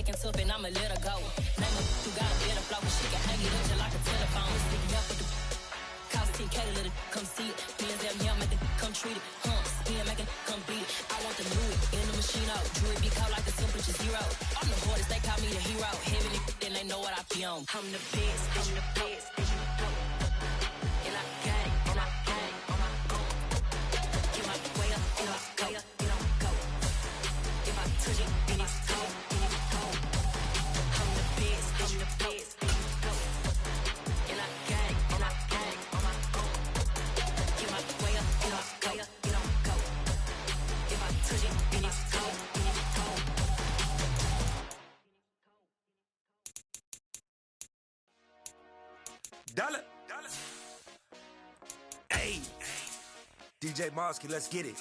acting tough and I'ma let her go. Name her, you got a better flow, she can hang it up just like a telephone. Sticking up with the cause TK, let it come see it. Me and them, yeah, make it come treat it. Spin, make it come beat it. I want the new it in the machine out. Jewelry be caught like the temperature zero. I'm the hardest, they call me the hero. Heaven, then they know what I be on. I'm the best, I'm the best, and you know. And I got it, and I got it on my own. Get my way up, and I go, it don't go. If I touch it, then it's cold, then it's cold. I'm the best, and you know. And I got it, and I got it on my own. Get my way up, and I go, it don't go. If I touch it, then it's cold, then it's cold. Dollar. Hey, DJ Mosky, let's get it.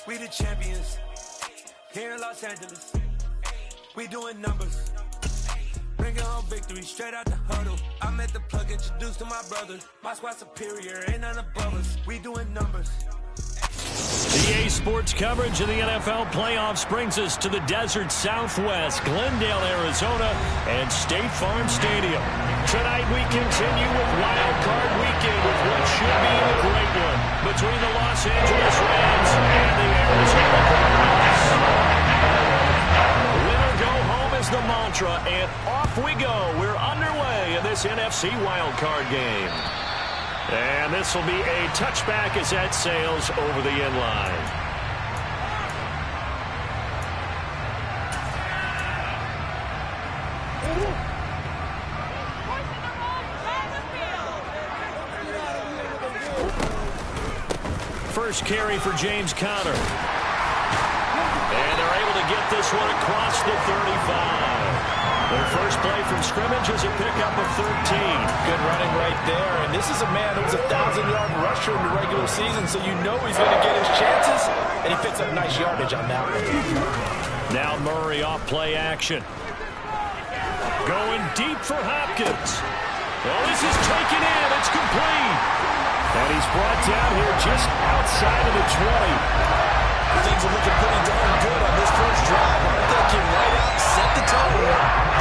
We the champions here in Los Angeles. We doing numbers. Bringing home victory straight out the huddle. I'm at the plug, introduced to my brother. My squad superior, ain't none above us. We doing numbers. EA Sports coverage of the NFL playoffs brings us to the desert Southwest, Glendale, Arizona, and State Farm Stadium. Tonight we continue with Wild Card Weekend with what should be a great one between the Los Angeles Rams and the Arizona Cardinals. Winner go home is the mantra, and off we go. We're underway in this NFC Wild Card game. And this will be a touchback as that sails over the inline. First carry for James Conner. And they're able to get this one across the 35. Their first play from scrimmage is a pickup of 13. Good running right there. And this is a man who was a 1,000-yard rusher in the regular season, so you know he's going to get his chances. And he picks up nice yardage on that one. Now Murray off play action. Going deep for Hopkins. Oh, this is taken in. It's complete. And he's brought down here just outside of the 20. Things are looking pretty darn good on this first drive. They came right out, set the tone.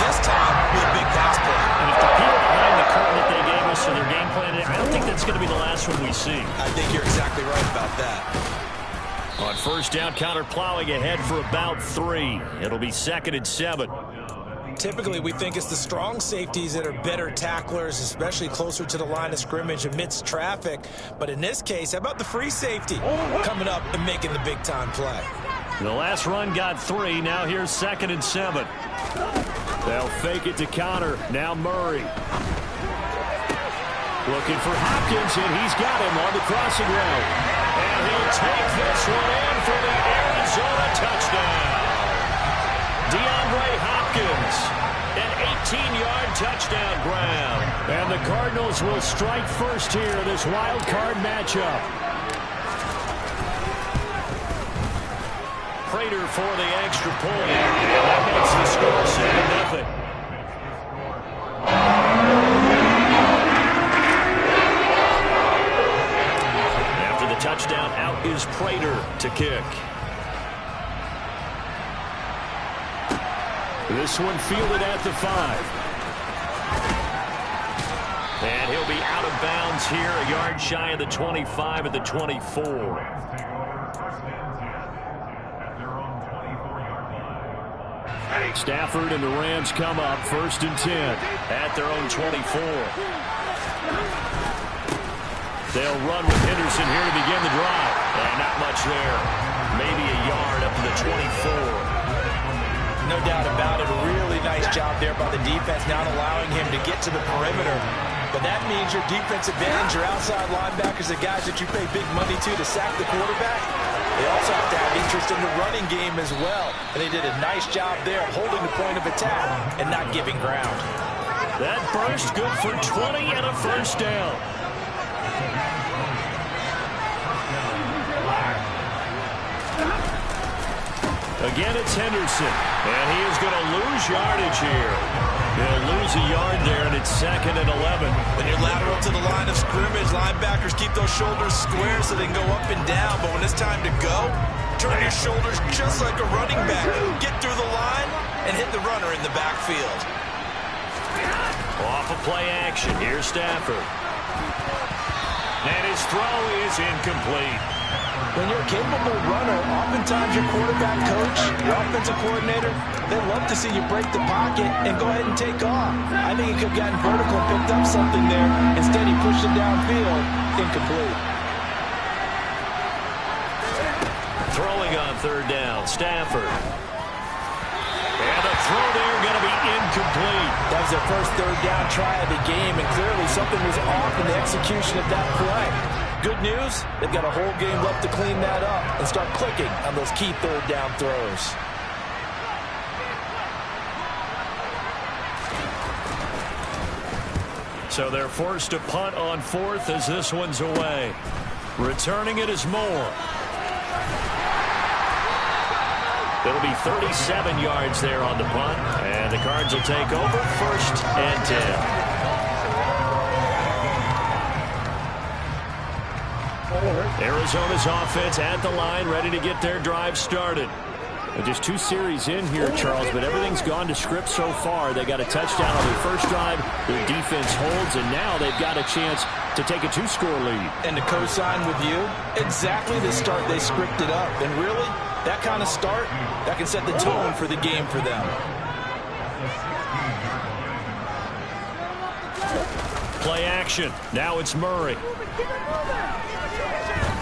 This time, with a big pass play. And if the people behind the curtain that they gave us for their game plan, I don't think that's going to be the last one we see. I think you're exactly right about that. On first down, Conner plowing ahead for about 3. It'll be 2nd and 7. Typically, we think it's the strong safeties that are better tacklers, especially closer to the line of scrimmage amidst traffic. But in this case, how about the free safety coming up and making the big-time play? The last run got 3. Now here's 2nd and 7. They'll fake it to Conner. Now Murray. Looking for Hopkins, and he's got him on the crossing route. And he'll take this one in for the Arizona touchdown. DeAndre Hopkins, an 18-yard touchdown grab. And the Cardinals will strike first here in this wild card matchup. Prater for the extra point. And that makes the score 7-0. After the touchdown, out is Prater to kick. This one fielded at the 5. And he'll be out of bounds here, a yard shy of the 25 at the 24. Stafford and the Rams come up 1st and 10 at their own 24. They'll run with Henderson here to begin the drive. And not much there. Maybe a yard up to the 24. No doubt about it. A really nice job there by the defense, not allowing him to get to the perimeter. But that means your defensive ends, your outside linebackers, the guys that you pay big money to sack the quarterback, they also have to have interest in the running game as well. And they did a nice job there holding the point of attack and not giving ground. That burst good for 20 and a first down. Again, it's Henderson, and he is going to lose yardage here. He'll lose a yard there, and it's 2nd and 11. When you're lateral to the line of scrimmage, linebackers keep those shoulders square so they can go up and down. But when it's time to go, Turn your shoulders just like a running back. Get through the line and hit the runner in the backfield. Off of play action, here's Stafford. And his throw is incomplete. When you're a capable runner, oftentimes your quarterback coach, your offensive coordinator, they love to see you break the pocket and go ahead and take off. I think he could have gotten vertical and picked up something there. Instead, he pushed it downfield. Incomplete. Throwing on third down, Stafford. And the throw there going to be incomplete. That was their first third down try of the game, and clearly something was off in the execution of that play. Good news, they've got a whole game left to clean that up and start clicking on those key third down throws. So they're forced to punt on fourth as this one's away. Returning it is Moore. It'll be 37 yards there on the punt, and the Cards will take over 1st and 10. Arizona's offense at the line, ready to get their drive started. Just 2 series in here, Charles, but everything's gone to script so far. They got a touchdown on their first drive. Their defense holds, and now they've got a chance to take a 2-score lead. And to co-sign with you, exactly the start they scripted up. And really, that kind of start, that can set the tone for the game for them. Play action. Now it's Murray.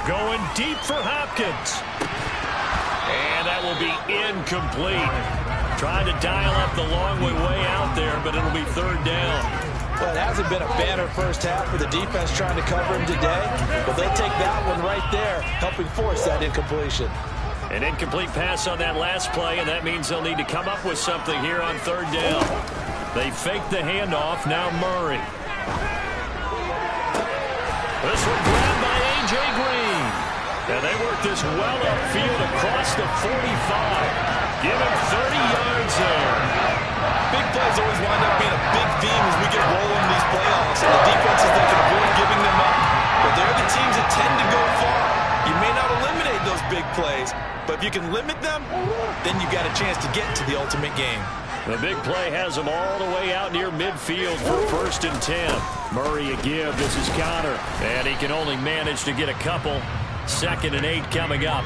Going deep for Hopkins. And that will be incomplete. Trying to dial up the long way out there, but it'll be third down. Well, it hasn't been a banner first half for the defense trying to cover him today, but they'll take that one right there, helping force that incompletion. An incomplete pass on that last play, and that means they'll need to come up with something here on third down. They fake the handoff, now Murray. This one grabbed by A.J. Green. And they work this well upfield across the 45. Give him 30 yards there. Big plays always wind up being a big theme as we get rolling in these playoffs. And the defenses that can avoid giving them up. But they're the teams that tend to go far. You may not eliminate those big plays, but if you can limit them, then you've got a chance to get to the ultimate game. The big play has them all the way out near midfield for 1st and 10. Murray a give. This is Connor. And he can only manage to get a couple. 2nd and 8 coming up.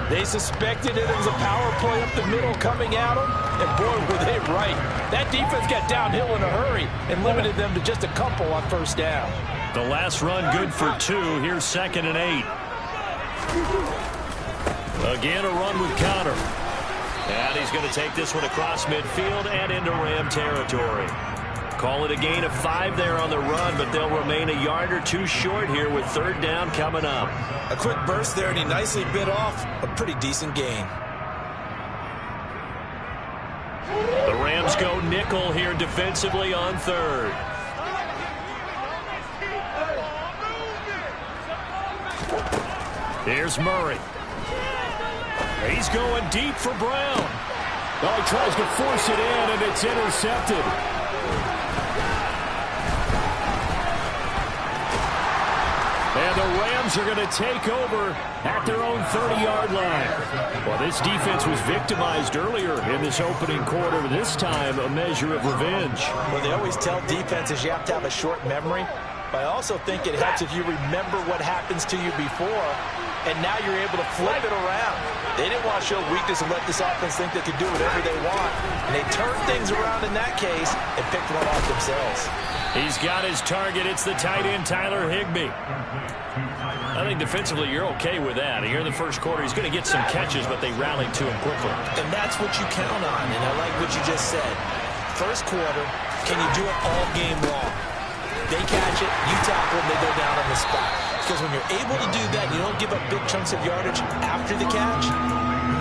They suspected it was a power play up the middle coming at them. And boy, were they right. That defense got downhill in a hurry and limited them to just a couple on first down. The last run good for 2. Here's 2nd and 8. Again, a run with Connor. And he's going to take this one across midfield and into Ram territory. Call it a gain of 5 there on the run, but they'll remain a yard or 2 short here with third down coming up. A quick burst there, and he nicely bit off a pretty decent gain. The Rams go nickel here defensively on third. Here's Murray. He's going deep for Brown. Oh, he tries to force it in, and it's intercepted. And the Rams are going to take over at their own 30-yard line. Well, this defense was victimized earlier in this opening quarter. This time, a measure of revenge. Well, they always tell defenses you have to have a short memory. But I also think it helps if you remember what happens to you before, and now you're able to flip it around. They didn't want to show weakness and let this offense think they could do whatever they want. And they turned things around in that case and picked one off themselves. He's got his target. It's the tight end, Tyler Higbee. I think defensively you're okay with that. Here in the first quarter, he's going to get some catches, but they rallied to him quickly. And that's what you count on, and I like what you just said. First quarter, can you do it all game long? They catch it, you tackle them, they go down on the spot. Because when you're able to do that, you don't give up big chunks of yardage after the catch,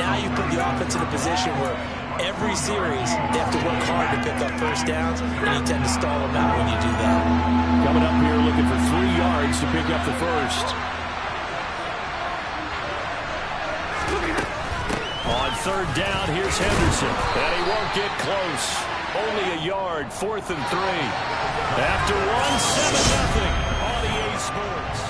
now you put the offense in a position where every series they have to work hard to pick up first downs, and you tend to stall them out when you do that. Coming up here looking for 3 yards to pick up the first. On third down, here's Henderson. And he won't get close. Only a yard, 4th and 3. After 1, 7-0 on EA Sports.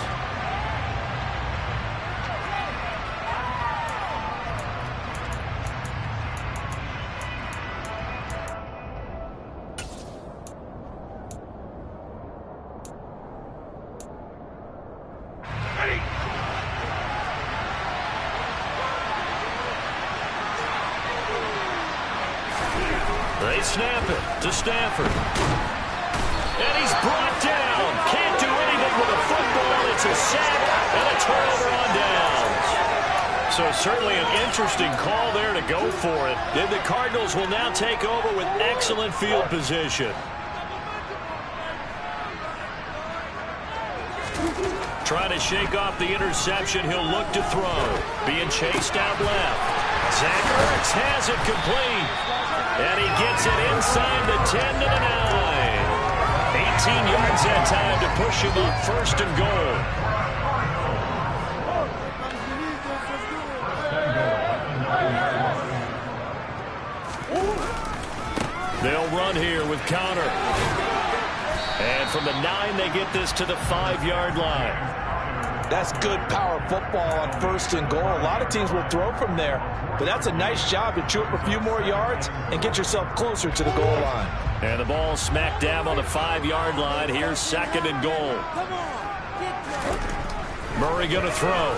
They snap it to Stafford. And he's brought down. Can't do anything with a football. It's a sack and a turnover on downs. So certainly an interesting call there to go for it. And the Cardinals will now take over with excellent field position. Trying to shake off the interception. He'll look to throw. Being chased out left. Zach Ertz has it complete. And he gets it inside the 10 to the 9. 18 yards that time to push him on 1st and goal. They'll run here with Conner. And from the 9, they get this to the 5-yard line. That's good power football on 1st and goal. A lot of teams will throw from there, but that's a nice job to chew up a few more yards and get yourself closer to the goal line. And the ball smack dab on the 5-yard line. Here's 2nd and goal. Murray going to throw.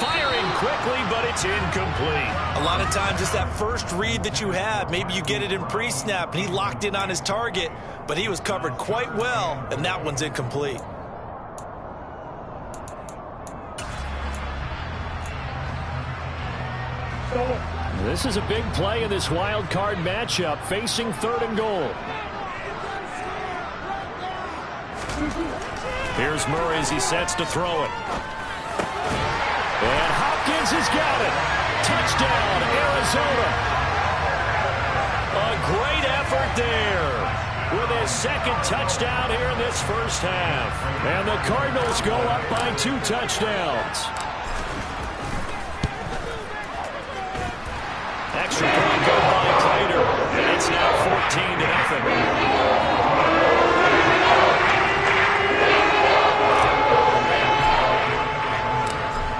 Firing quickly, but it's incomplete. A lot of times it's that first read that you have. Maybe you get it in pre-snap, and he locked in on his target, but he was covered quite well, and that one's incomplete. This is a big play in this wild card matchup, facing 3rd and goal. Here's Murray as he sets to throw it. And Hopkins has got it. Touchdown, Arizona. A great effort there with his 2nd touchdown here in this first half. And the Cardinals go up by 2 touchdowns. Extra point go by Prater, and it's now 14-0.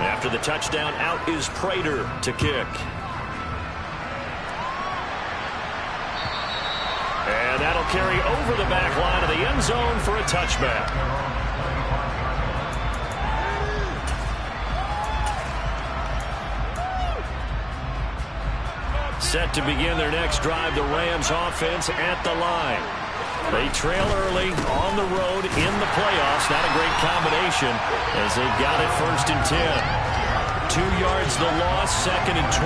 After the touchdown, out is Prater to kick. And that'll carry over the back line of the end zone for a touchback. Set to begin their next drive, the Rams offense at the line. They trail early on the road in the playoffs. Not a great combination as they got it 1st and 10. 2 yards the loss, 2nd and 12.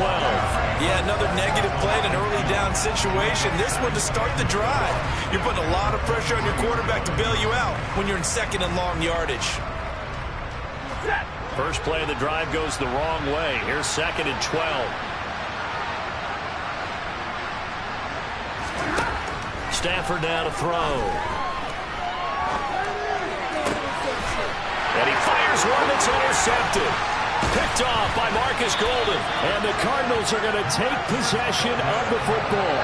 Yeah, another negative play in an early down situation. This one to start the drive. You're putting a lot of pressure on your quarterback to bail you out when you're in 2nd and long yardage. First play of the drive goes the wrong way. Here's 2nd and 12. Stafford now to throw. And he fires one that's intercepted. Picked off by Marcus Golden. And the Cardinals are going to take possession of the football.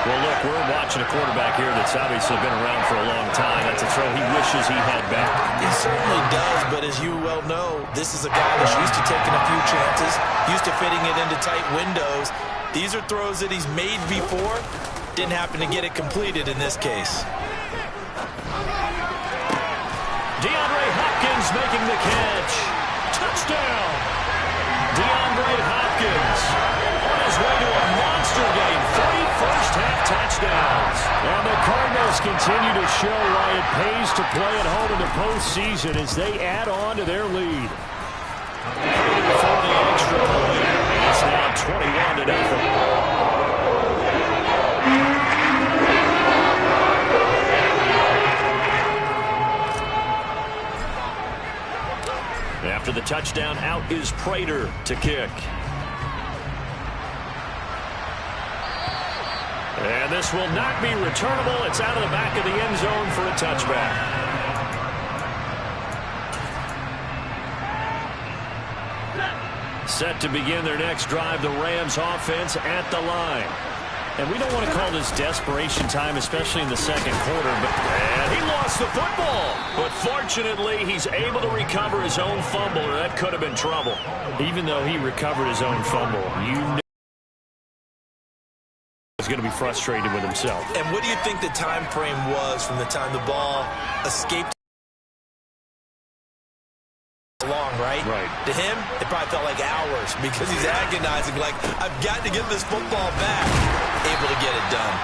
Well, look, we're watching a quarterback here that's obviously been around for a long time. That's a throw he wishes he had back. He certainly does, but as you well know, this is a guy that's used to taking a few chances, used to fitting it into tight windows. These are throws that he's made before. Didn't happen to get it completed in this case. DeAndre Hopkins making the catch. Touchdown. DeAndre Hopkins on his way to a monster game. 3 first-half touchdowns. And the Cardinals continue to show why it pays to play at home in the postseason as they add on to their lead. Before the extra point, it's now 21-0. After the touchdown, out is Prater to kick. And this will not be returnable. It's out of the back of the end zone for a touchback. Set to begin their next drive, the Rams offense at the line. And we don't want to call this desperation time, especially in the 2nd quarter. And he lost the football. But fortunately, he's able to recover his own fumble, or that could have been trouble. Even though he recovered his own fumble, you know he's going to be frustrated with himself. And what do you think the time frame was from the time the ball escaped along, right? Right. To him, it probably felt like hours because he's agonizing, like, I've got to get this football back. Able to get it done.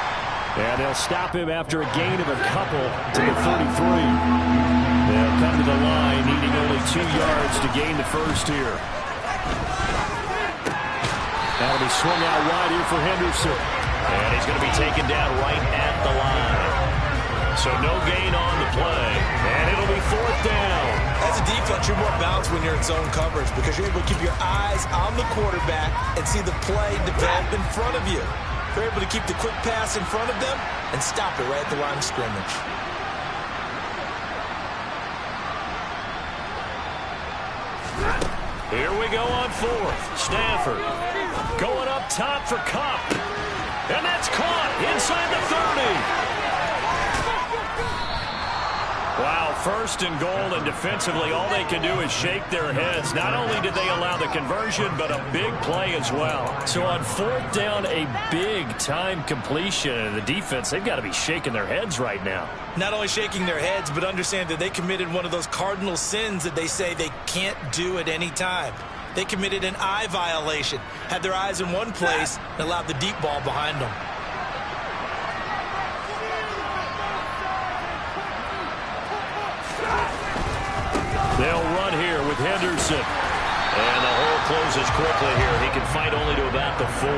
And they'll stop him after a gain of a couple to the 33. They'll come to the line, needing only 2 yards to gain the first here. That'll be swung out wide here for Henderson. And he's going to be taken down right at the line. So no gain on the play. And it'll be 4th down. As a defense, you're more balanced when you're in zone coverage because you're able to keep your eyes on the quarterback and see the play develop in front of you. You're able to keep the quick pass in front of them and stop it right at the line of scrimmage. Here we go on 4th. Stafford going up top for Kupp. And that's caught inside the 30. Wow, 1st and goal, and defensively all they can do is shake their heads. Not only did they allow the conversion, but a big play as well. So on 4th down, a big-time completion. And the defense, they've got to be shaking their heads right now. Not only shaking their heads, but understand that they committed one of those cardinal sins that they say they can't do at any time. They committed an eye violation, had their eyes in one place, and allowed the deep ball behind them. They'll run here with Henderson. And the hole closes quickly here. He can fight only to about the 4.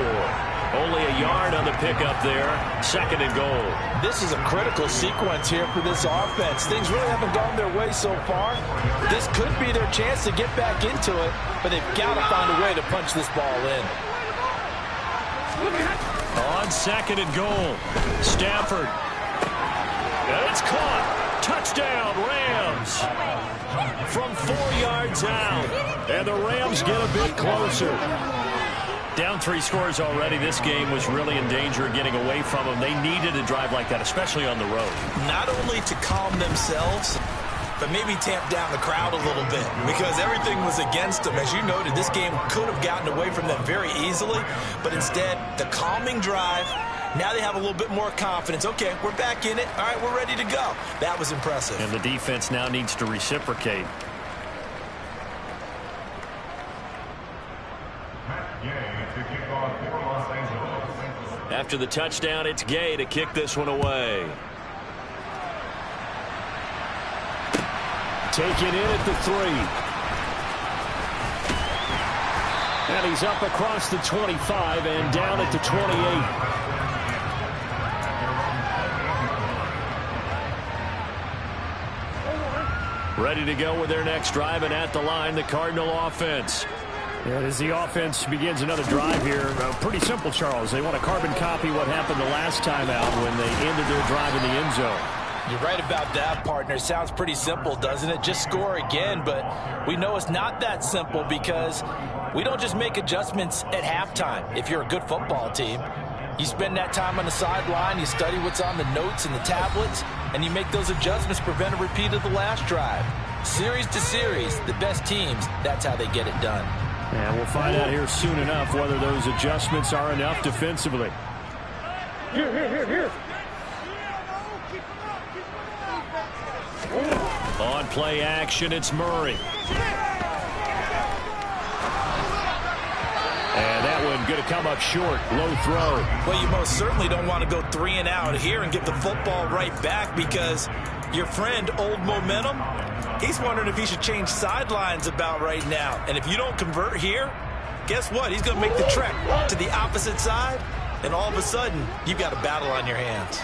Only a yard on the pickup there. 2nd and goal. This is a critical sequence here for this offense. Things really haven't gone their way so far. This could be their chance to get back into it, but they've got to find a way to punch this ball in. On 2nd and goal, Stafford. And it's caught. Touchdown, Rams. From 4 yards out. And the Rams get a bit closer. Down 3 scores already. This game was really in danger of getting away from them. They needed a drive like that, especially on the road. Not only to calm themselves, but maybe tamp down the crowd a little bit because everything was against them. As you noted, this game could have gotten away from them very easily, but instead, the calming drive, now they have a little bit more confidence. Okay, we're back in it. All right, we're ready to go. That was impressive. And the defense now needs to reciprocate. After the touchdown, it's Gay to kick this one away. Taken in at the 3. And he's up across the 25 and down at the 28. Ready to go with their next drive, and at the line, the Cardinal offense. And as the offense begins another drive here, pretty simple, Charles. They want to carbon copy what happened the last time out when they ended their drive in the end zone. You're right about that, partner. Sounds pretty simple, doesn't it? Just score again, but we know it's not that simple because we don't just make adjustments at halftime. If you're a good football team, you spend that time on the sideline, you study what's on the notes and the tablets, and you make those adjustments to prevent a repeat of the last drive. Series to series, the best teams, that's how they get it done. And we'll find out here soon enough whether those adjustments are enough defensively. Here. On play action, it's Murray. And that one going to come up short. Low throw. Well, you most certainly don't want to go 3 and out here and give the football right back because your friend, Old Momentum, he's wondering if he should change sidelines about right now. And if you don't convert here, guess what? He's going to make the trek to the opposite side, and all of a sudden, you've got a battle on your hands.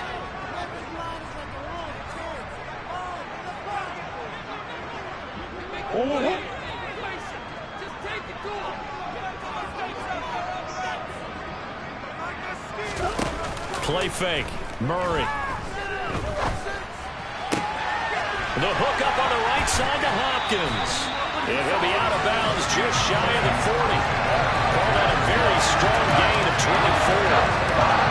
Play fake. Murray. The hook up on the right side to Hopkins. And he'll be out of bounds just shy of the 40. Call that a very strong gain of 24.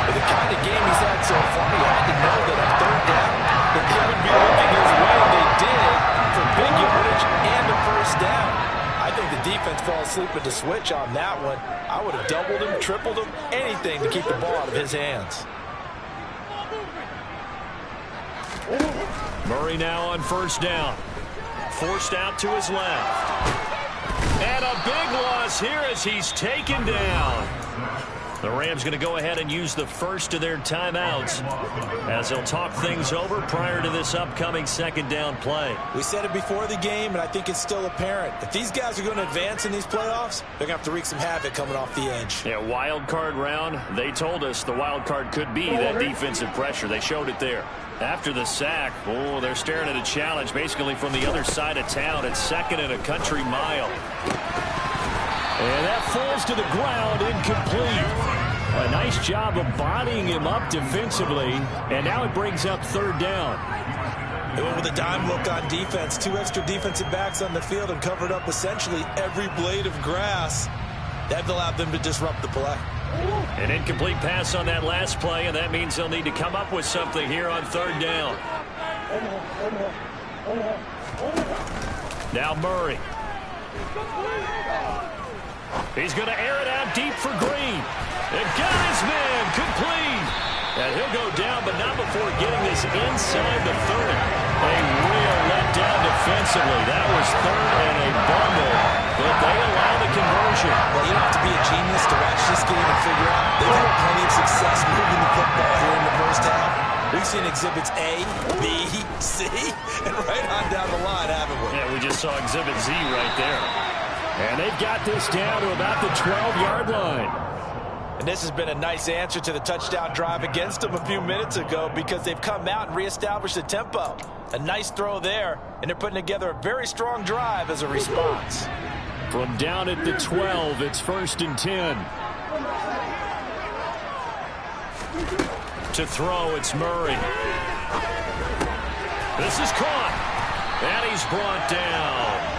With the kind of game he's had so far, he had to know that on 3rd down, that they would be looking his way. They did for big yardage and a 1st down. I think the defense fell asleep at the switch on that one. I would have doubled him, tripled him, anything to keep the ball out of his hands. Murray now on 1st down. Forced out to his left. big loss here as he's taken down. The Rams going to go ahead and use the first of their timeouts as they'll talk things over prior to this upcoming second down play. We said it before the game, and I think it's still apparent. If these guys are going to advance in these playoffs, they're going to have to wreak some havoc coming off the edge. Yeah, wild card round. They told us the wild card could be that defensive pressure. They showed it there. After the sack, they're staring at a challenge basically from the other side of town. It's second and a country mile. And that falls to the ground, incomplete. A nice job of bodying him up defensively, and now it brings up third down. They went with a dime look on defense. 2 extra defensive backs on the field and covered up essentially every blade of grass. That allowed them to disrupt the play. An incomplete pass on that last play, and that means they'll need to come up with something here on third down. Now Murray. He's going to air it out deep for Green. It got his man complete. And he'll go down, but not before getting this inside the 30. A real letdown defensively. That was third and a bundle, but they allow the conversion. Well, you don't have to be a genius to watch this game and figure out they've had plenty of success moving the football here in the first half. We've seen exhibits A, B, C, and right on down the line, haven't we? Yeah, we just saw exhibit Z right there. And they've got this down to about the 12-yard line. And this has been a nice answer to the touchdown drive against them a few minutes ago because they've come out and reestablished the tempo. A nice throw there, and they're putting together a very strong drive as a response. From down at the 12, it's 1st and 10. To throw, it's Murray. This is caught, and he's brought down.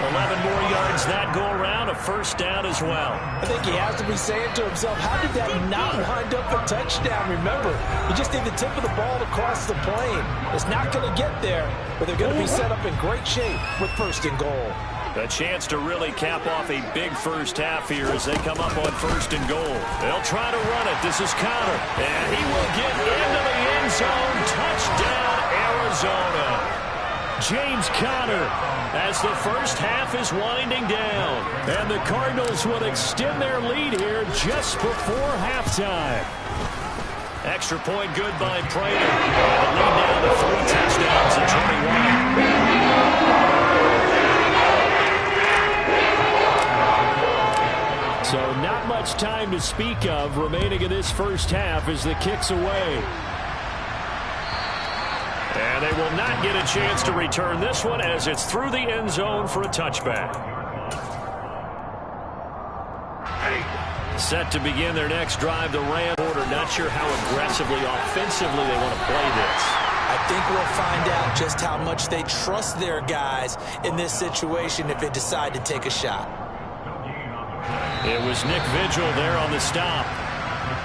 11 more yards that go around, a first down as well. I think he has to be saying to himself, how did that not wind up a touchdown? Remember, you just need the tip of the ball to cross the plane. It's not going to get there, but they're going to be set up in great shape with 1st and goal. A chance to really cap off a big first half here as they come up on 1st and goal. They'll try to run it. This is Conner, and he will get into the end zone. Touchdown, Arizona. James Conner as the first half is winding down. And the Cardinals will extend their lead here just before halftime. Extra point good by Prater. And the lead down to 3 touchdowns at 21. So not much time to speak of remaining in this first half as the kick's away. And they will not get a chance to return this one as it's through the end zone for a touchback. Set to begin their next drive, the Rams order. Not sure how aggressively, offensively they want to play this. I think we'll find out just how much they trust their guys in this situation if they decide to take a shot. It was Nick Vigil there on the stop.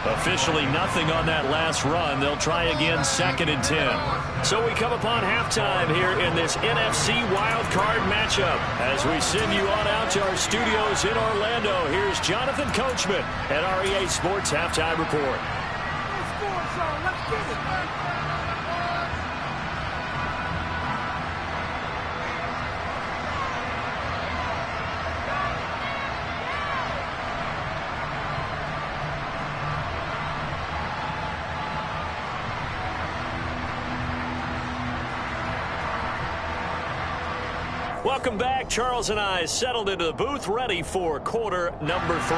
Officially nothing on that last run. They'll try again 2nd and 10. So we come upon halftime here in this NFC wildcard matchup. As we send you on out to our studios in Orlando, here's Jonathan Coachman at REA Sports Halftime Report. Let's get it. Welcome back. Charles and I settled into the booth, ready for quarter number 3.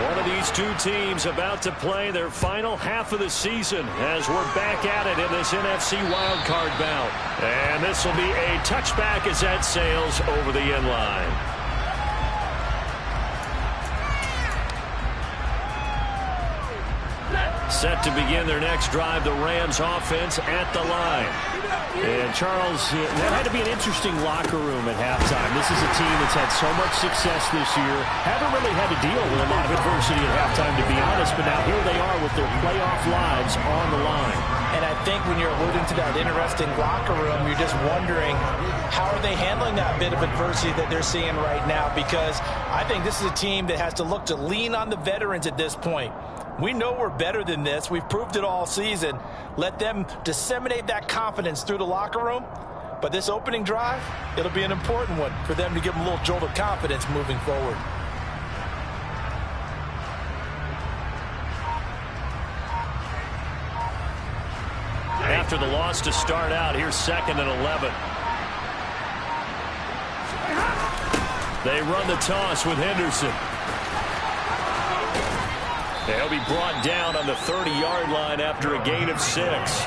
One of these two teams about to play their final half of the season as we're back at it in this NFC wildcard bout. And this will be a touchback as that sails over the end line. Set to begin their next drive, the Rams offense at the line. And Charles, that had to be an interesting locker room at halftime. This is a team that's had so much success this year. Haven't really had to deal with a lot of adversity at halftime, to be honest, but now here they are with their playoff lives on the line. And I think when you're alluding to that interesting locker room, you're just wondering, how are they handling that bit of adversity that they're seeing right now? Because I think this is a team that has to look to lean on the veterans at this point. We know we're better than this. We've proved it all season. Let them disseminate that confidence through the locker room. But this opening drive, it'll be an important one for them to give them a little jolt of confidence moving forward. After the loss to start out, here's 2nd and 11. They run the toss with Henderson. They'll be brought down on the 30-yard line after a gain of 6.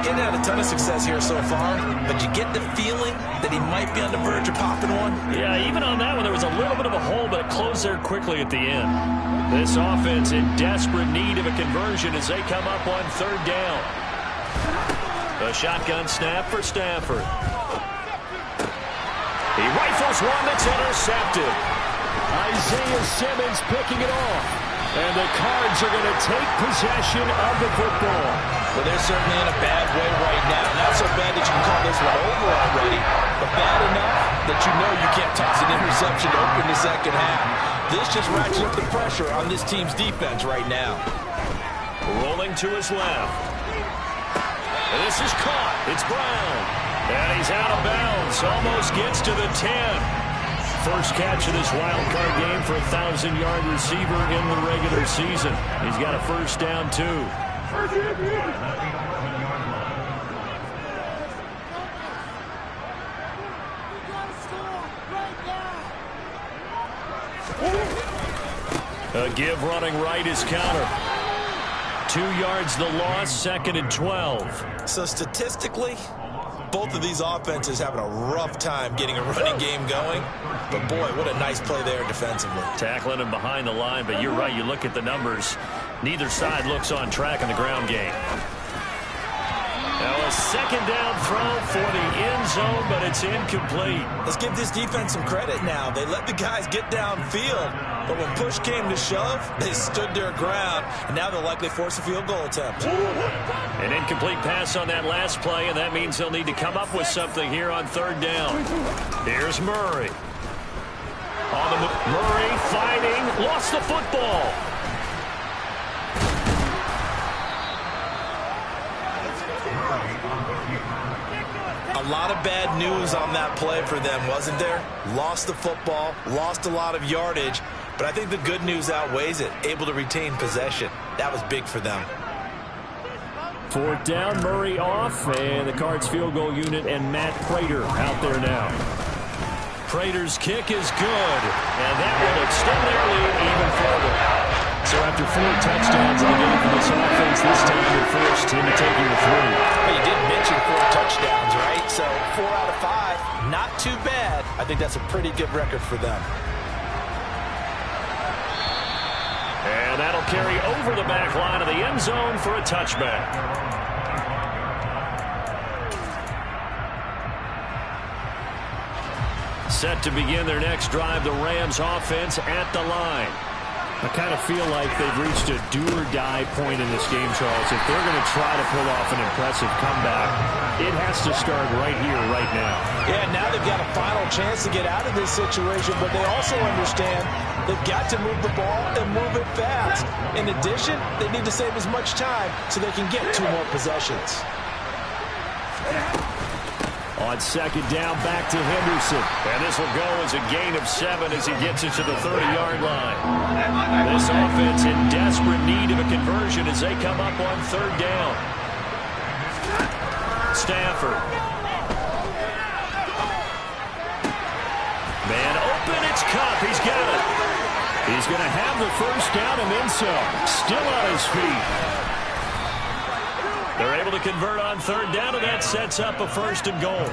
Getting had a ton of success here so far, but you get the feeling that he might be on the verge of popping one. Yeah, even on that one, there was a little bit of a hole, but it closed there quickly at the end. This offense in desperate need of a conversion as they come up on 3rd down. A shotgun snap for Stafford. He rifles one that's intercepted. Isaiah Simmons picking it off. And the Cards are going to take possession of the football. Well, they're certainly in a bad way right now. Not so bad that you can call this one over already, but bad enough that you know you can't toss an interception to open the second half. This just ratchets up the pressure on this team's defense right now. Rolling to his left. And this is caught. It's Brown. And he's out of bounds. Almost gets to the 10. First catch of this wild card game for a 1,000-yard receiver in the regular season. He's got a first down, too. A give running right is counter. 2 yards the loss, 2nd and 12. So statistically, both of these offenses having a rough time getting a running game going. But, boy, what a nice play there defensively. Tackling him behind the line, but you're right. You look at the numbers. Neither side looks on track in the ground game. Now a 2nd down throw for the end zone, but it's incomplete. Let's give this defense some credit now. They let the guys get downfield, but when push came to shove, they stood their ground, and now they'll likely force a field goal attempt. An incomplete pass on that last play, and that means they'll need to come up with something here on 3rd down. Here's Murray. On the Murray fighting, lost the football. A lot of bad news on that play for them, wasn't there? Lost the football, lost a lot of yardage, but I think the good news outweighs it. Able to retain possession. That was big for them. 4th down, Murray off, and the Cards field goal unit and Matt Prater out there now. Prater's kick is good, and that will extend their lead even further. So after 4 touchdowns in the game for this offense, this time they're forced him to take the 3. Well, you did mention 4 touchdowns, right? So 4 out of 5, not too bad. I think that's a pretty good record for them. And that'll carry over the back line of the end zone for a touchback. Set to begin their next drive, the Rams offense at the line. I kind of feel like they've reached a do-or-die point in this game, Charles. If they're going to try to pull off an impressive comeback, it has to start right here, right now. Yeah, now they've got a final chance to get out of this situation, but they also understand they've got to move the ball and move it fast. In addition, they need to save as much time so they can get 2 more possessions. On 2nd down, back to Henderson. And this will go as a gain of 7 as he gets it to the 30-yard line. This offense in desperate need of a conversion as they come up on 3rd down. Stafford. Man open, it's Kupp. He's got it. He's going to have the first down and then some. Still on his feet. They're able to convert on 3rd down, and that sets up a 1st and goal.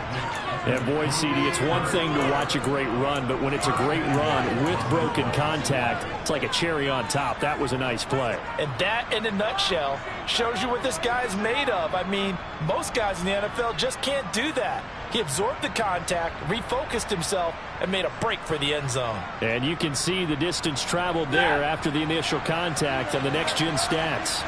And boy, CD, it's one thing to watch a great run, but when it's a great run with broken contact, it's like a cherry on top. That was a nice play. And that, in a nutshell, shows you what this guy's made of. I mean, most guys in the NFL just can't do that. He absorbed the contact, refocused himself, and made a break for the end zone. And you can see the distance traveled there after the initial contact on the next-gen stats.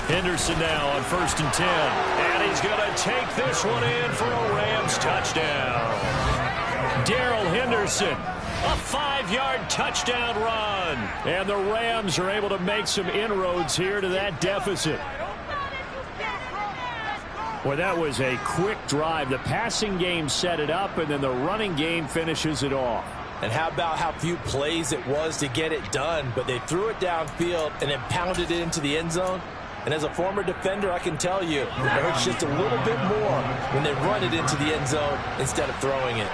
Henderson now on 1st and 10. And he's going to take this one in for a Rams touchdown. Darrell Henderson, a 5-yard touchdown run. And the Rams are able to make some inroads here to that deficit. Well, that was a quick drive. The passing game set it up, and then the running game finishes it off. And how about how few plays it was to get it done, but they threw it downfield and then pounded it into the end zone. And as a former defender, I can tell you, it hurts just a little bit more when they run it into the end zone instead of throwing it.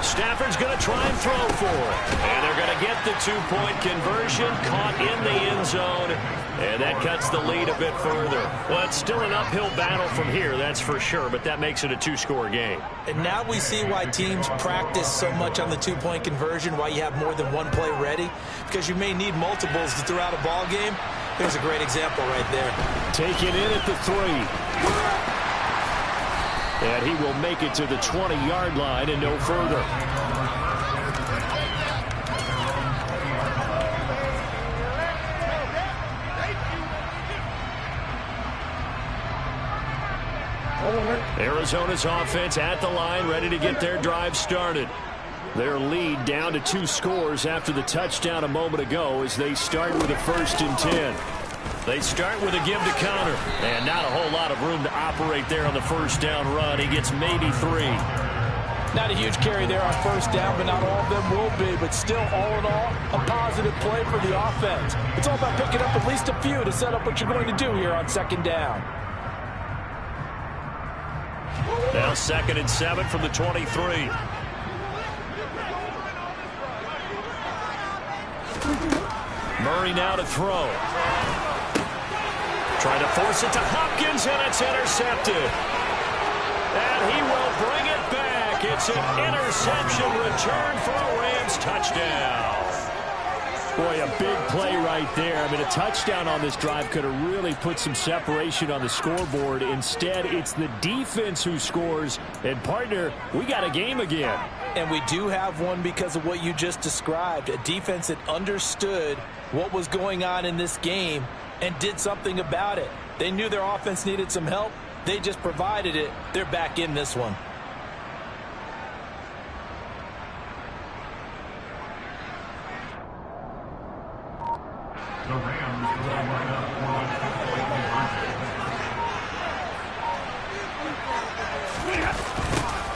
Stafford's going to try and throw for it. And they're going to get the two-point conversion, caught in the end zone. And that cuts the lead a bit further. Well, it's still an uphill battle from here, that's for sure, but that makes it a two-score game. And now we see why teams practice so much on the two-point conversion, why you have more than one play ready, because you may need multiples to throw out a ball game. There's a great example right there. Taken in at the 3. And he will make it to the 20-yard line and no further. Arizona's offense at the line, ready to get their drive started. Their lead down to 2 scores after the touchdown a moment ago as they start with a 1st and 10. They start with a give to Conner, and not a whole lot of room to operate there on the first down run. He gets maybe 3. Not a huge carry there on first down, but not all of them will be. But still, all in all, a positive play for the offense. It's all about picking up at least a few to set up what you're going to do here on 2nd down. Now 2nd and 7 from the 23. Murray now to throw. Trying to force it to Hopkins, and it's intercepted. And he will bring it back. It's an interception return for a Rams touchdown. Boy, a big play right there. I mean, a touchdown on this drive could have really put some separation on the scoreboard. Instead, it's the defense who scores. And, partner, we got a game again. And we do have one because of what you just described. A defense that understood what was going on in this game and did something about it. They knew their offense needed some help. They just provided it. They're back in this one.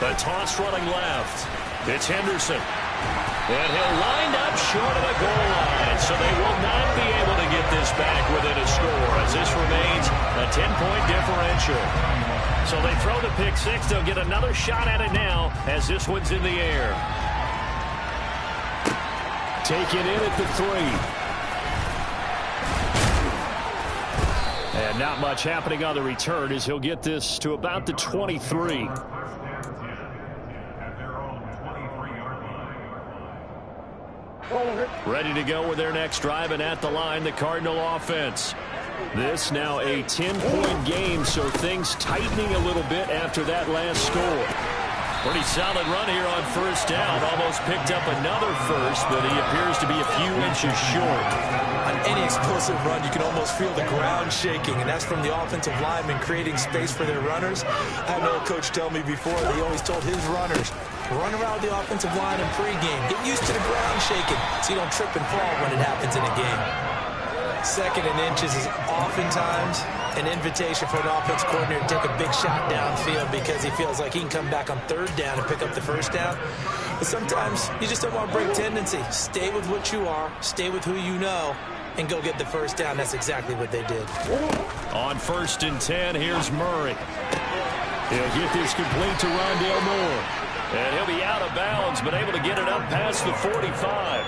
The toss running left. It's Henderson. And he'll wind up short of the goal line. So they will not be able to get this back within a score as this remains a 10-point differential. So they throw the pick 6. They'll get another shot at it now as this one's in the air. Taken in at the 3. And not much happening on the return as he'll get this to about the 23. Ready to go with their next drive, and at the line, the Cardinal offense. This now a 10-point game, so things tightening a little bit after that last score. Pretty solid run here on first down. Almost picked up another first, but he appears to be a few inches short. On any explosive run, you can almost feel the ground shaking, and that's from the offensive linemen creating space for their runners. I had an old coach tell me before, they always told his runners, run around the offensive line in pregame. Get used to the ground shaking so you don't trip and fall when it happens in a game. 2nd and inches is oftentimes an invitation for an offense coordinator to take a big shot downfield because he feels like he can come back on 3rd down and pick up the first down. But sometimes you just don't want to break tendency. Stay with what you are, stay with who you know, and go get the first down. That's exactly what they did. On 1st and 10, here's Murray. He'll get this complete to Rondale Moore. And he'll be out of bounds, but able to get it up past the 45.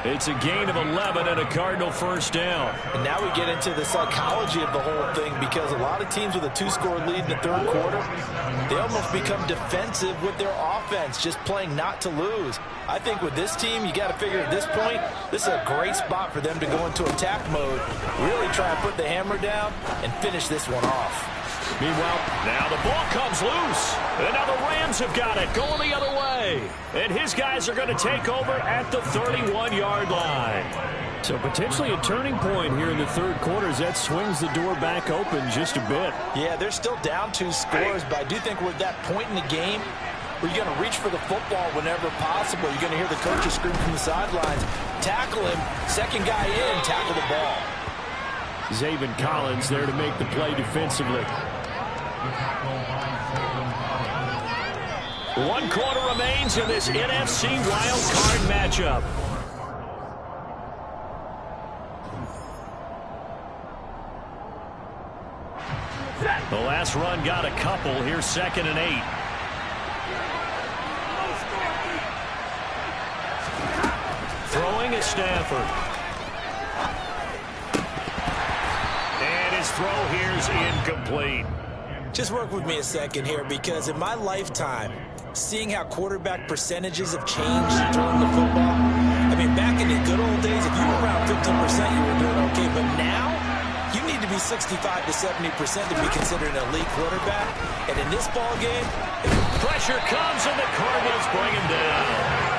It's a gain of 11 and a Cardinal first down. And now we get into the psychology of the whole thing because a lot of teams with a 2-score lead in the 3rd quarter, they almost become defensive with their offense, just playing not to lose. I think with this team, you got to figure at this point, this is a great spot for them to go into attack mode, really try and put the hammer down and finish this one off. Meanwhile, now the ball comes loose. And now the Rams have got it going the other way. And his guys are going to take over at the 31-yard line. So potentially a turning point here in the 3rd quarter as that swings the door back open just a bit. Yeah, they're still down 2 scores, but I do think we're at that point in the game where you're going to reach for the football whenever possible. You're going to hear the coaches scream from the sidelines, tackle him, 2nd guy in, tackle the ball. Zaven Collins there to make the play defensively. 1 quarter remains in this NFC wild card matchup. The last run got a couple. Here's 2nd and 8. Throwing is Stafford. And his throw here is incomplete. Just work with me a second here, because in my lifetime, seeing how quarterback percentages have changed throwing the football, I mean, back in the good old days, if you were around 15%, you were doing okay. But now, you need to be 65 to 70% to be considered an elite quarterback. And in this ball game, pressure comes and the Cardinals bring him down.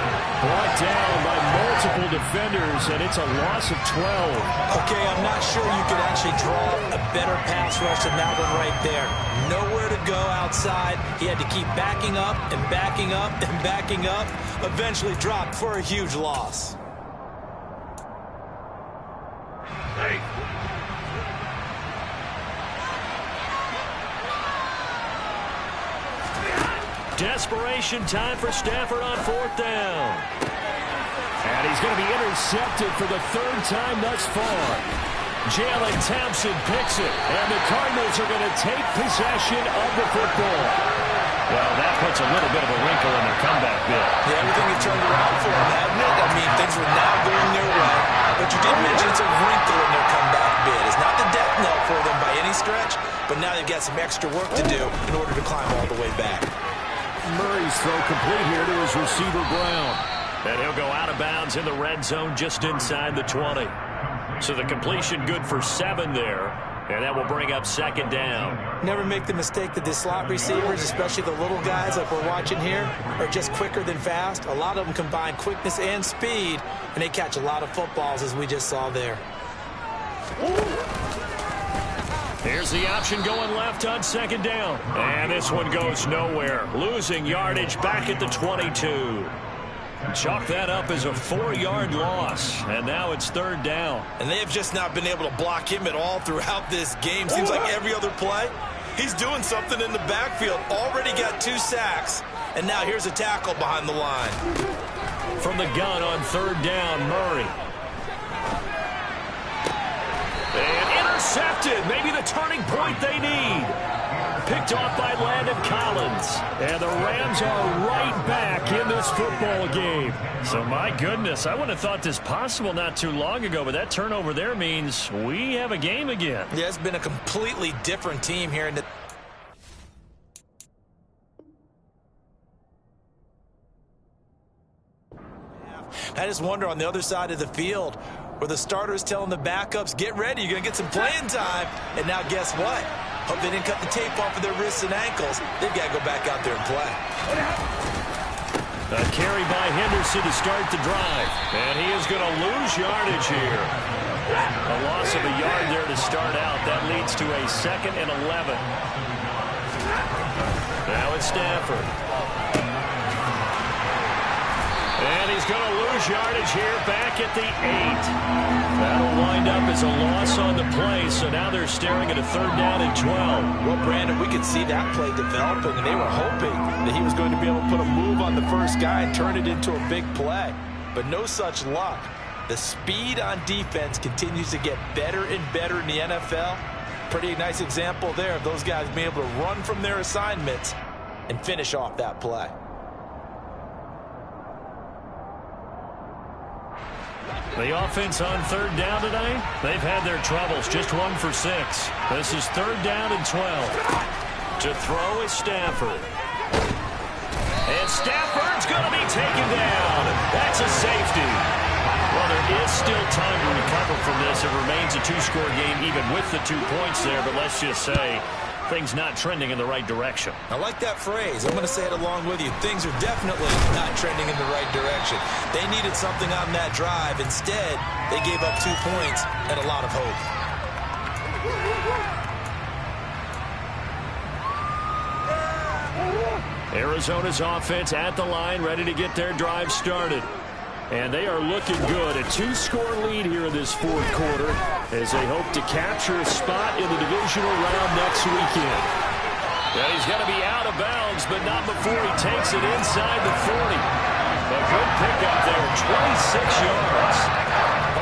Brought down by multiple defenders, and it's a loss of 12. Okay, I'm not sure you could actually draw a better pass rush than that one right there. Nowhere to go outside. He had to keep backing up and backing up and backing up. Eventually dropped for a huge loss. Hey. Desperation time for Stafford on 4th down. And he's going to be intercepted for the 3rd time thus far. Jalen Thompson picks it, and the Cardinals are going to take possession of the football. Well, that puts a little bit of a wrinkle in their comeback bid. Yeah, everything had turned around for them, hadn't it? I mean, things were now going their way. But you did mention it's a wrinkle in their comeback bid. It's not the death knell for them by any stretch, but now they've got some extra work to do in order to climb all the way back. Murray's throw complete here to his receiver, Brown. And he'll go out of bounds in the red zone just inside the 20. So the completion good for 7 there. And that will bring up 2nd down. Never make the mistake that the slot receivers, especially the little guys like we're watching here, are just quicker than fast. A lot of them combine quickness and speed, and they catch a lot of footballs, as we just saw there. Here's the option going left on 2nd down. And this one goes nowhere. Losing yardage back at the 22. Chalk that up as a 4-yard loss. And now it's 3rd down. And they have just not been able to block him at all throughout this game. Seems like every other play, he's doing something in the backfield. Already got 2 sacks. And now here's a tackle behind the line. From the gun on 3rd down, Murray. And intercepted. Maybe the turning point they need. Picked off by Landon Collins. And the Rams are right back in this football game. So, my goodness, I wouldn't have thought this possible not too long ago, but that turnover there means we have a game again. Yeah, it's been a completely different team here in the... I just wonder on the other side of the field where the starter's telling the backups, get ready, you're going to get some playing time. And now guess what? Hope they didn't cut the tape off of their wrists and ankles. They've got to go back out there and play. A carry by Henderson to start the drive. And he is going to lose yardage here. A loss of a yard there to start out. That leads to a 2nd and 11. Now it's Stafford. And he's going to lose yardage here back at the 8. That'll wind up as a loss on the play, so now they're staring at a 3rd down and 12. Well, Brandon, we could see that play developing, and they were hoping that he was going to be able to put a move on the first guy and turn it into a big play. But no such luck. The speed on defense continues to get better and better in the NFL. Pretty nice example there of those guys being able to run from their assignments and finish off that play. The offense on 3rd down tonight, they've had their troubles. Just 1 for 6. This is 3rd down and 12. To throw is Stafford. And Stafford's going to be taken down. That's a safety. Well, there is still time to recover from this. It remains a 2-score game even with the 2 points there. But let's just say things not trending in the right direction. I like that phrase. I'm going to say it along with you. Things are definitely not trending in the right direction. They needed something on that drive. Instead, they gave up 2 points and a lot of hope. Arizona's offense at the line, ready to get their drive started. And they are looking good. A 2-score lead here in this fourth quarter as they hope to capture a spot in the divisional round next weekend. And he's going to be out of bounds, but not before he takes it inside the 40. A good pickup there, 26 yards.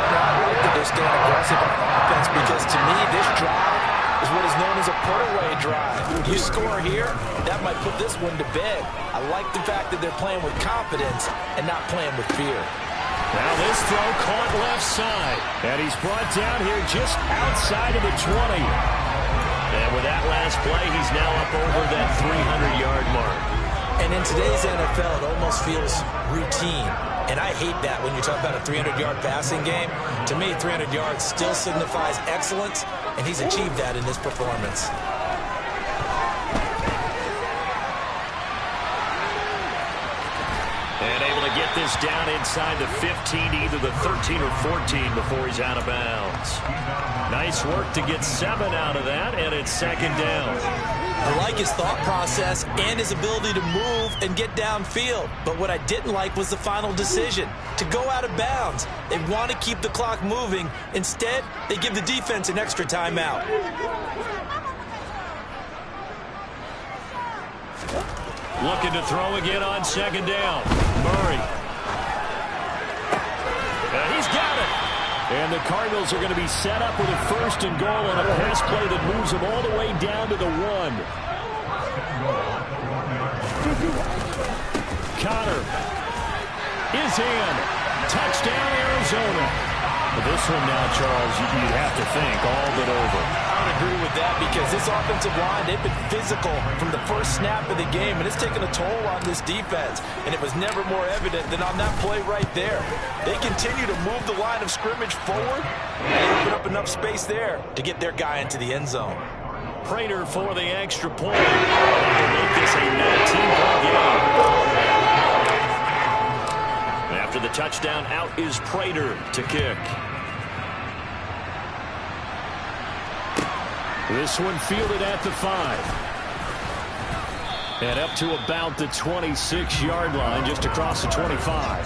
I like that they're staying aggressive on offense because to me this drive is what is known as a put-away drive. You score here, that might put this one to bed. I like the fact that they're playing with confidence and not playing with fear. Now this throw caught left side, and he's brought down here just outside of the 20. And with that last play, he's now up over that 300-yard mark. And in today's NFL, it almost feels routine. And I hate that when you talk about a 300-yard passing game. To me, 300 yards still signifies excellence, and he's achieved that in this performance. And able to get this down inside the 15, either the 13 or 14 before he's out of bounds. Nice work to get 7 out of that, and it's second down. I like his thought process and his ability to move and get downfield. But what I didn't like was the final decision, to go out of bounds. They want to keep the clock moving. Instead, they give the defense an extra timeout. Looking to throw again on second down. Murray. And he's got it. And the Cardinals are going to be set up with a 1st and goal on a pass play that moves them all the way down to the 1. Connor is in. Touchdown, Arizona. But this one now, Charles, you'd have to think all but over. I would agree with that because this offensive line, they've been physical from the first snap of the game, and it's taken a toll on this defense. And it was never more evident than on that play right there. They continue to move the line of scrimmage forward, and they open up enough space there to get their guy into the end zone. Prater for the extra point. That will make this a 19-point game. After the touchdown, out is Prater to kick. This one fielded at the 5. And up to about the 26-yard line, just across the 25.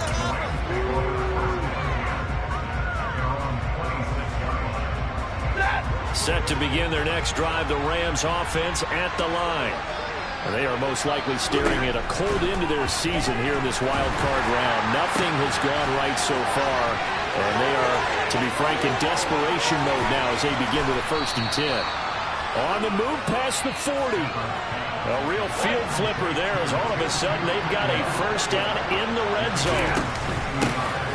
Set to begin their next drive, the Rams offense at the line. They are most likely staring at a cold end to their season here in this wild card round. Nothing has gone right so far, and they are, to be frank, in desperation mode now as they begin with a 1st and 10. On the move past the 40. A real field flipper there as all of a sudden they've got a 1st down in the red zone.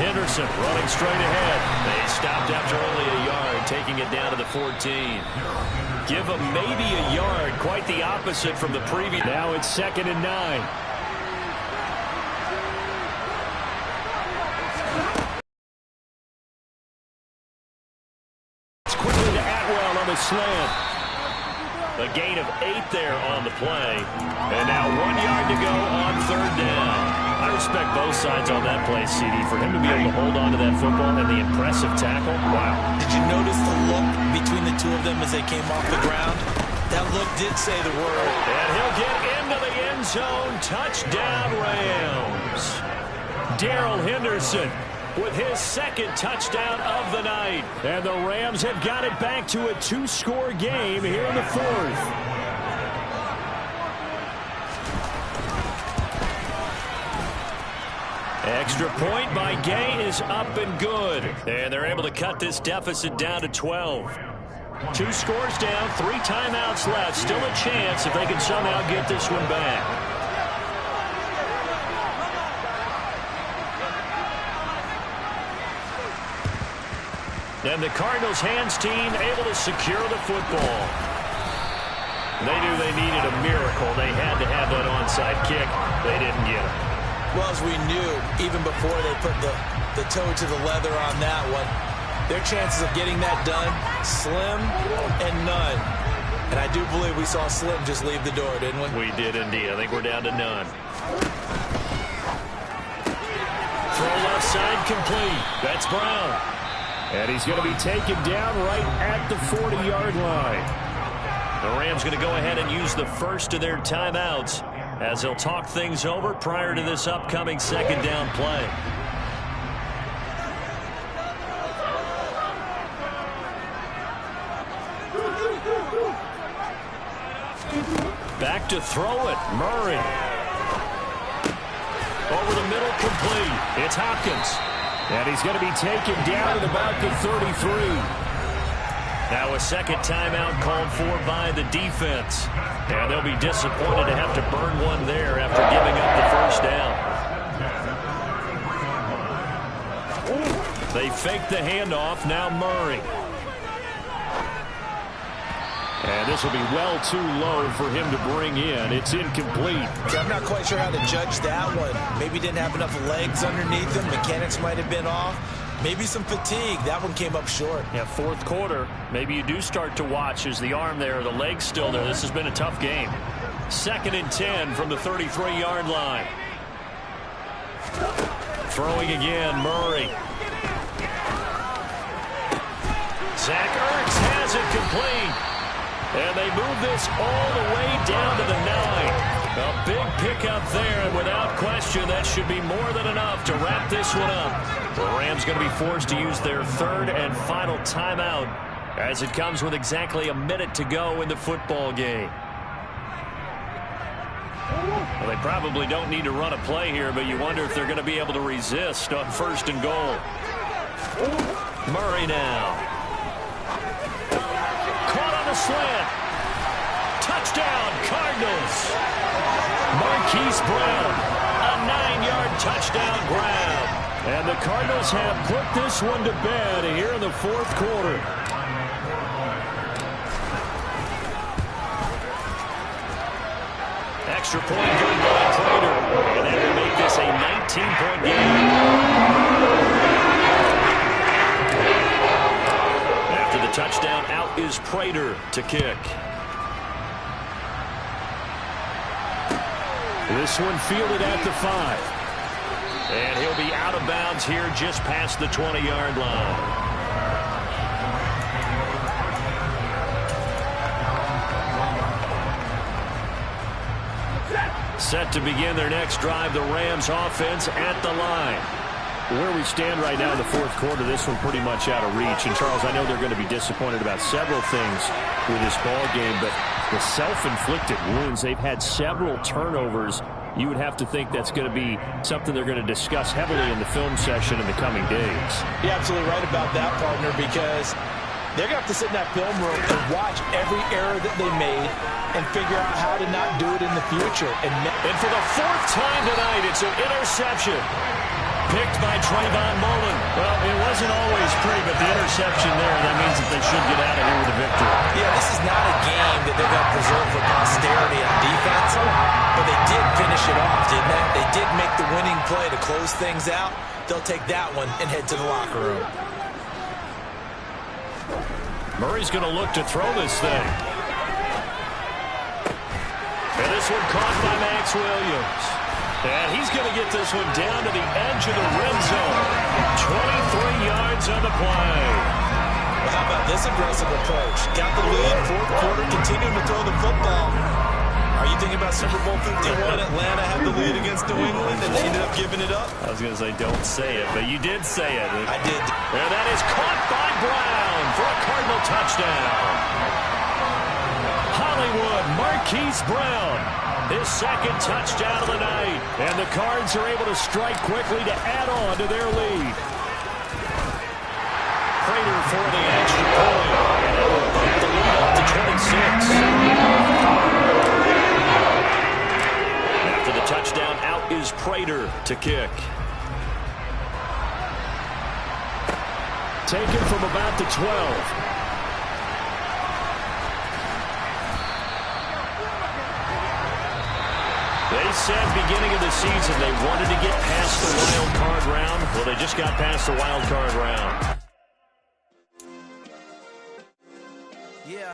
Henderson running straight ahead. They stopped after only a yard, taking it down to the 14. Give them maybe a yard, quite the opposite from the previous. Now it's 2nd and 9. It's quickly to Atwell on the slant. A gain of 8 there on the play. And now 1 yard to go on 3rd down. I respect both sides on that play, CD. For him to be able to hold on to that football and the impressive tackle, wow. Did you notice the look between the two of them as they came off the ground? That look did say the word. And he'll get into the end zone. Touchdown, Rams. Darrell Henderson with his 2nd touchdown of the night. And the Rams have got it back to a 2-score game here in the 4th. Extra point by Gay is up and good. And they're able to cut this deficit down to 12. 2 scores down, 3 timeouts left. Still a chance if they can somehow get this one back. And the Cardinals hands team able to secure the football. They knew they needed a miracle. They had to have that onside kick. They didn't get it. Well, as we knew, even before they put the toe to the leather on that one, their chances of getting that done, slim and none. And I do believe we saw Slim just leave the door, didn't we? We did indeed. I think we're down to none. Throw left side complete. That's Brown. And he's going to be taken down right at the 40-yard line. The Rams going to go ahead and use the first of their timeouts as they'll talk things over prior to this upcoming 2nd down play. Back to throw it. Murray. Over the middle, complete. It's Hopkins. And he's going to be taken down at about the 33. Now a second timeout called for by the defense. And they'll be disappointed to have to burn one there after giving up the first down. They fake the handoff. Now Murray. And this will be well too low for him to bring in. It's incomplete. Yeah, I'm not quite sure how to judge that one. Maybe didn't have enough legs underneath him. Mechanics might have been off. Maybe some fatigue. That one came up short. Yeah, fourth quarter. Maybe you do start to watch as the arm there, the leg's still there. This has been a tough game. 2nd and 10 from the 33-yard line. Throwing again, Murray. Zach Ertz has it complete. And they move this all the way down to the 9. A big pickup there, and without question, that should be more than enough to wrap this one up. The Rams going to be forced to use their 3rd and final timeout as it comes with exactly a minute to go in the football game. Well, they probably don't need to run a play here, but you wonder if they're going to be able to resist on 1st and goal. Murray now. Caught on the slant. Touchdown, Cardinals. Marquise Brown, a 9-yard touchdown grab. And the Cardinals have put this one to bed here in the 4th quarter. Extra point good by Prater. And that will make this a 19-point game. After the touchdown, out is Prater to kick. This one fielded at the 5. And he'll be out of bounds here just past the 20-yard line. Set to begin their next drive, the Rams offense at the line. Where we stand right now in the 4th quarter, this one pretty much out of reach. And, Charles, I know they're going to be disappointed about several things with this ball game, but the self-inflicted wounds, they've had several turnovers. You would have to think that's going to be something they're going to discuss heavily in the film session in the coming days. You're absolutely right about that, partner, because they're going to have to sit in that film room and watch every error that they made and figure out how to not do it in the future. And for the 4th time tonight, it's an interception. Picked by Trayvon Mullen. Well, it wasn't always pretty, but the interception there, that means that they should get out of here with a victory. Yeah, this is not a game that they're going to preserve for posterity on defense, but they did finish it off, didn't they? They did make the winning play to close things out. They'll take that one and head to the locker room. Murray's going to look to throw this thing. And this one caught by Max Williams. And he's going to get this one down to the edge of the red zone. 23 yards on the play. Well, how about this aggressive approach? Got the lead, 4th quarter, continuing to throw the football. Are you thinking about Super Bowl 51? Atlanta had the lead against New England, and they ended up giving it up? I was going to say, don't say it, but you did say it. I did. And that is caught by Brown for a Cardinal touchdown. Hollywood, Marquise Brown. His 2nd touchdown of the night. And the Cards are able to strike quickly to add on to their lead. Prater for the extra point. And it will put the lead up to 26. After the touchdown, out is Prater to kick. Taken from about the 12. They said beginning of the season they wanted to get past the wild card round. Well, they just got past the wild card round.